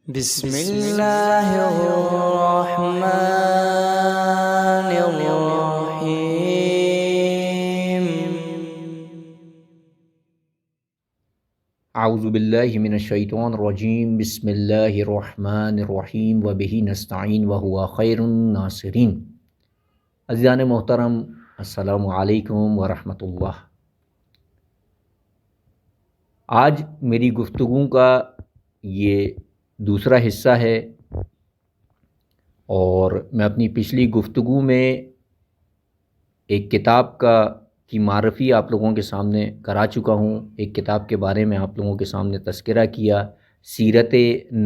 بسم اللہ الرحمن الرحیم۔ اعوذ باللہ من الشیطان الرجیم، بسم اللہ الرحمن الرحیم وبہ نستعین وہو خیر الناصرین۔ عزیزان محترم، السلام علیکم ورحمۃ اللہ۔ آج میری گفتگو کا یہ دوسرا حصہ ہے، اور میں اپنی پچھلی گفتگو میں ایک کتاب کی معرفی آپ لوگوں کے سامنے کرا چکا ہوں۔ ایک کتاب کے بارے میں آپ لوگوں کے سامنے تذکرہ کیا، سیرت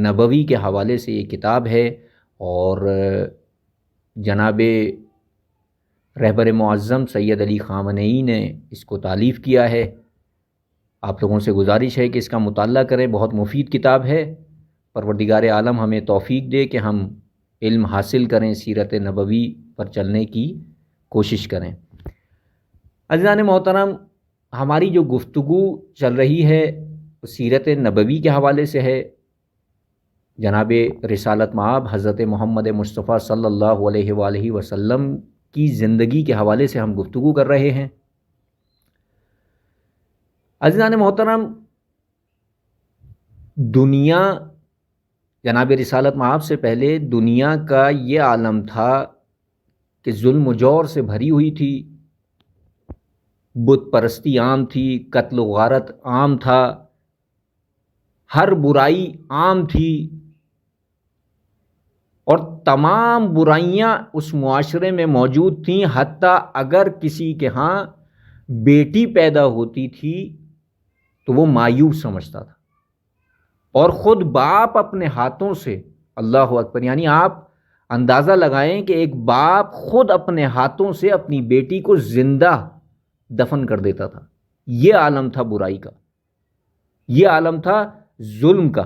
نبوی کے حوالے سے یہ کتاب ہے، اور جناب رہبر معظم سید علی خامنئی نے اس کو تالیف کیا ہے۔ آپ لوگوں سے گزارش ہے کہ اس کا مطالعہ کریں، بہت مفید کتاب ہے۔ پروردگار عالم ہمیں توفیق دے کہ ہم علم حاصل کریں، سیرت نبوی پر چلنے کی کوشش کریں۔ عزیزان محترم، ہماری جو گفتگو چل رہی ہے سیرت نبوی کے حوالے سے ہے۔ جناب رسالت مآب حضرت محمد مصطفیٰ صلی اللہ علیہ وآلہ وسلم کی زندگی کے حوالے سے ہم گفتگو کر رہے ہیں۔ عزیزان محترم، دنیا جناب رسالت مآب سے پہلے دنیا کا یہ عالم تھا کہ ظلم و جور سے بھری ہوئی تھی، بت پرستی عام تھی، قتل و غارت عام تھا، ہر برائی عام تھی، اور تمام برائیاں اس معاشرے میں موجود تھیں۔ حتیٰ اگر کسی کے ہاں بیٹی پیدا ہوتی تھی تو وہ مایوب سمجھتا تھا، اور خود باپ اپنے ہاتھوں سے، اللہ اکبر، یعنی آپ اندازہ لگائیں کہ ایک باپ خود اپنے ہاتھوں سے اپنی بیٹی کو زندہ دفن کر دیتا تھا۔ یہ عالم تھا برائی کا، یہ عالم تھا ظلم کا،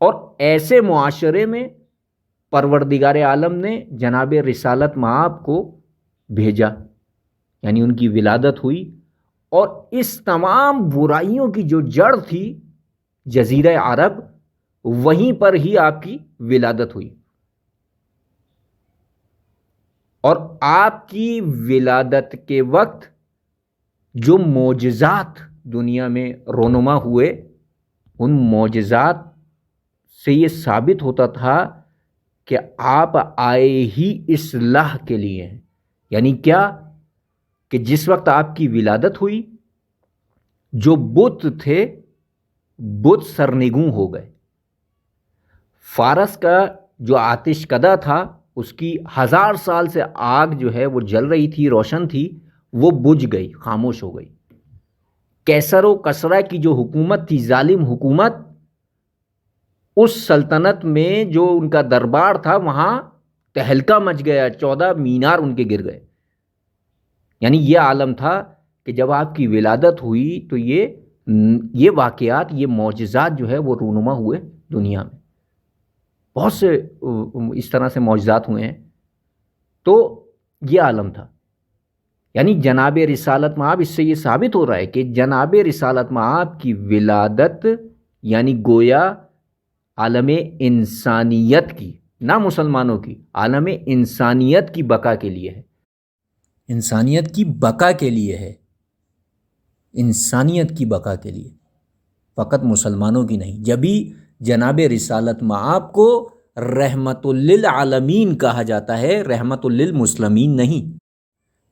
اور ایسے معاشرے میں پروردگار عالم نے جناب رسالت مآب کو بھیجا، یعنی ان کی ولادت ہوئی، اور اس تمام برائیوں کی جو جڑ تھی جزیرہ عرب، وہیں پر ہی آپ کی ولادت ہوئی۔ اور آپ کی ولادت کے وقت جو معجزات دنیا میں رونما ہوئے، ان معجزات سے یہ ثابت ہوتا تھا کہ آپ آئے ہی اصلاح کے لیے ہیں۔ یعنی کیا کہ جس وقت آپ کی ولادت ہوئی، جو بت تھے بت سرنگوں ہو گئے۔ فارس کا جو آتش کدہ تھا، اس کی 1000 سال سے آگ جو ہے وہ جل رہی تھی، روشن تھی، وہ بجھ گئی، خاموش ہو گئی۔ کیسر و کسرا کی جو حکومت تھی، ظالم حکومت، اس سلطنت میں جو ان کا دربار تھا، وہاں تہلکہ مچ گیا، 14 مینار ان کے گر گئے۔ یعنی یہ عالم تھا کہ جب آپ کی ولادت ہوئی تو یہ واقعات، یہ معجزات جو ہے وہ رونما ہوئے دنیا میں۔ بہت سے اس طرح سے معجزات ہوئے ہیں۔ تو یہ عالم تھا، یعنی جناب رسالت مآب، اس سے یہ ثابت ہو رہا ہے کہ جناب رسالت مآب کی ولادت یعنی گویا عالم انسانیت کی، نہ مسلمانوں کی، عالم انسانیت کی بقا کے لیے ہے، انسانیت کی بقا کے لیے ہے، انسانیت کی بقا کے لیے، فقط مسلمانوں کی نہیں۔ جبھی جناب رسالت مآب کو رحمت للعالمین کہا جاتا ہے، رحمت للمسلمین نہیں۔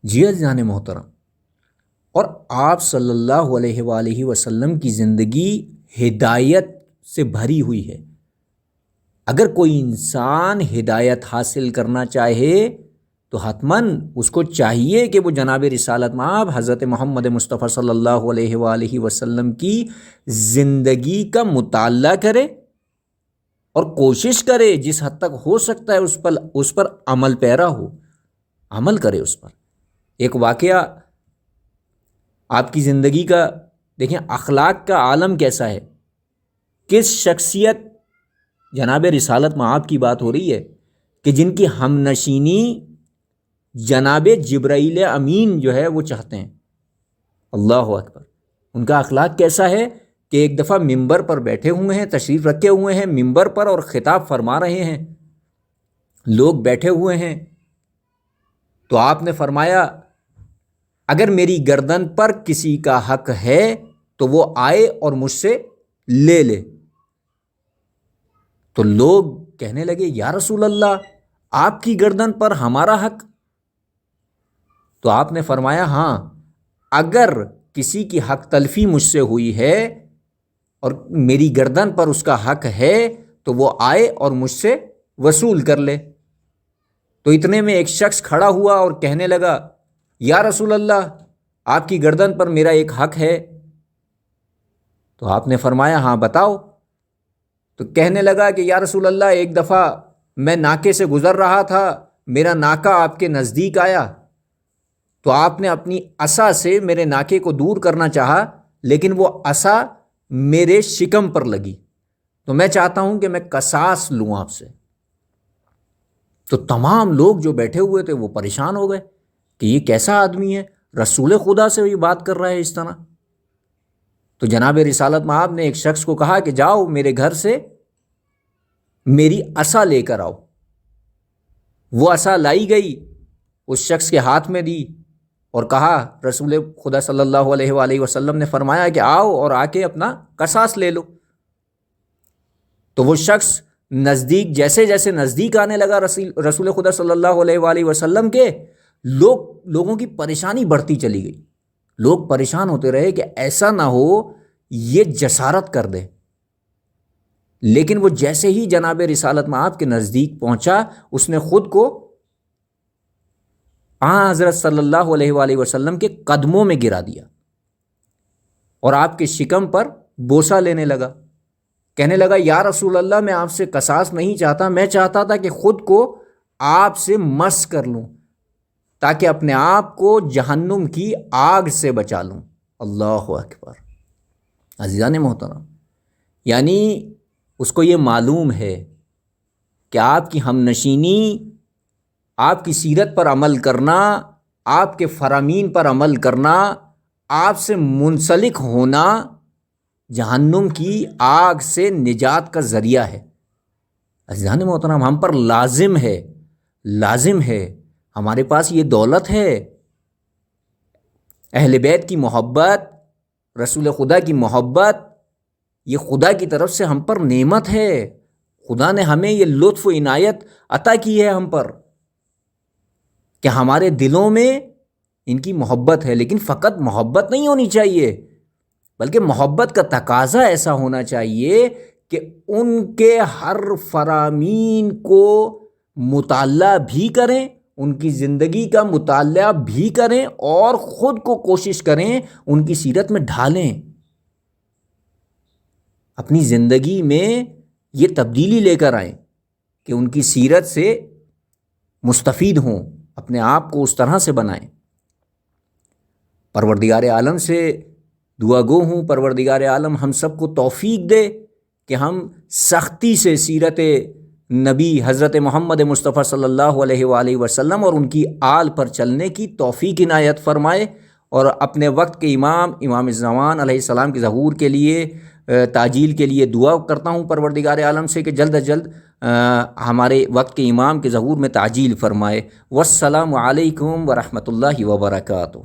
جی عزیزان محترم، اور آپ صلی اللہ علیہ وآلہ وسلم کی زندگی ہدایت سے بھری ہوئی ہے۔ اگر کوئی انسان ہدایت حاصل کرنا چاہے تو حتماً اس کو چاہیے کہ وہ جناب رسالت مآب حضرت محمد مصطفیٰ صلی اللہ علیہ وآلہ وسلم کی زندگی کا مطالعہ کرے، اور کوشش کرے جس حد تک ہو سکتا ہے اس پر عمل پیرا ہو، عمل کرے اس پر۔ ایک واقعہ آپ کی زندگی کا دیکھیں، اخلاق کا عالم کیسا ہے، کس شخصیت، جناب رسالت مآب کی بات ہو رہی ہے کہ جن کی ہم نشینی جناب جبرائیل امین جو ہے وہ چاہتے ہیں۔ اللہ اکبر، ان کا اخلاق کیسا ہے کہ ایک دفعہ ممبر پر بیٹھے ہوئے ہیں، تشریف رکھے ہوئے ہیں ممبر پر اور خطاب فرما رہے ہیں، لوگ بیٹھے ہوئے ہیں، تو آپ نے فرمایا اگر میری گردن پر کسی کا حق ہے تو وہ آئے اور مجھ سے لے لے۔ تو لوگ کہنے لگے یا رسول اللہ آپ کی گردن پر ہمارا حق؟ تو آپ نے فرمایا ہاں، اگر کسی کی حق تلفی مجھ سے ہوئی ہے اور میری گردن پر اس کا حق ہے تو وہ آئے اور مجھ سے وصول کر لے۔ تو اتنے میں ایک شخص کھڑا ہوا اور کہنے لگا یا رسول اللہ آپ کی گردن پر میرا ایک حق ہے۔ تو آپ نے فرمایا ہاں بتاؤ۔ تو کہنے لگا کہ یا رسول اللہ ایک دفعہ میں ناکے سے گزر رہا تھا، میرا ناکا آپ کے نزدیک آیا، تو آپ نے اپنی عصا سے میرے ناکے کو دور کرنا چاہا، لیکن وہ عصا میرے شکم پر لگی، تو میں چاہتا ہوں کہ میں قصاص لوں آپ سے۔ تو تمام لوگ جو بیٹھے ہوئے تھے وہ پریشان ہو گئے کہ یہ کیسا آدمی ہے، رسول خدا سے یہ بات کر رہا ہے اس طرح۔ تو جناب رسالت مآب نے ایک شخص کو کہا کہ جاؤ میرے گھر سے میری عصا لے کر آؤ۔ وہ عصا لائی گئی، اس شخص کے ہاتھ میں دی اور کہا، رسول خدا صلی اللہ علیہ وآلہ وسلم نے فرمایا کہ آؤ اور آ کے اپنا قصاص لے لو۔ تو وہ شخص نزدیک جیسے جیسے نزدیک آنے لگا رسول خدا صلی اللہ علیہ وآلہ وسلم کے، لوگوں کی پریشانی بڑھتی چلی گئی، لوگ پریشان ہوتے رہے کہ ایسا نہ ہو یہ جسارت کر دے۔ لیکن وہ جیسے ہی جناب رسالت مآب کے نزدیک پہنچا، اس نے خود کو حضرت صلی اللہ علیہ وآلہ وسلم کے قدموں میں گرا دیا اور آپ کے شکم پر بوسہ لینے لگا، کہنے لگا یا رسول اللہ میں آپ سے قصاص نہیں چاہتا، میں چاہتا تھا کہ خود کو آپ سے مس کر لوں تاکہ اپنے آپ کو جہنم کی آگ سے بچا لوں۔ اللہ اکبر۔ عزیزان محترم، یعنی اس کو یہ معلوم ہے کہ آپ کی ہم نشینی، آپ کی سیرت پر عمل کرنا، آپ کے فرامین پر عمل کرنا، آپ سے منسلک ہونا جہنم کی آگ سے نجات کا ذریعہ ہے۔ عزیزان محترم، ہم پر لازم ہے، ہمارے پاس یہ دولت ہے، اہل بیت کی محبت، رسول خدا کی محبت، یہ خدا کی طرف سے ہم پر نعمت ہے۔ خدا نے ہمیں یہ لطف و عنایت عطا کی ہے ہم پر کہ ہمارے دلوں میں ان کی محبت ہے، لیکن فقط محبت نہیں ہونی چاہیے، بلکہ محبت کا تقاضا ایسا ہونا چاہیے کہ ان کے ہر فرامین کو مطالعہ بھی کریں، ان کی زندگی کا مطالعہ بھی کریں اور خود کو کوشش کریں ان کی سیرت میں ڈھالیں، اپنی زندگی میں یہ تبدیلی لے کر آئیں کہ ان کی سیرت سے مستفید ہوں، اپنے آپ کو اس طرح سے بنائیں۔ پروردگار عالم سے دعا گو ہوں پروردگار عالم ہم سب کو توفیق دے کہ ہم سختی سے سیرت نبی حضرت محمد مصطفیٰ صلی اللہ علیہ وآلہ وسلم اور ان کی آل پر چلنے کی توفیق عنایت فرمائے، اور اپنے وقت کے امام زمان علیہ السلام کے ظہور کے لیے تعجیل کے لیے دعا کرتا ہوں پروردگار عالم سے کہ جلد از جلد ہمارے وقت کے امام کے ظہور میں تعجیل فرمائے۔ والسلام علیکم ورحمۃ اللہ وبرکاتہ۔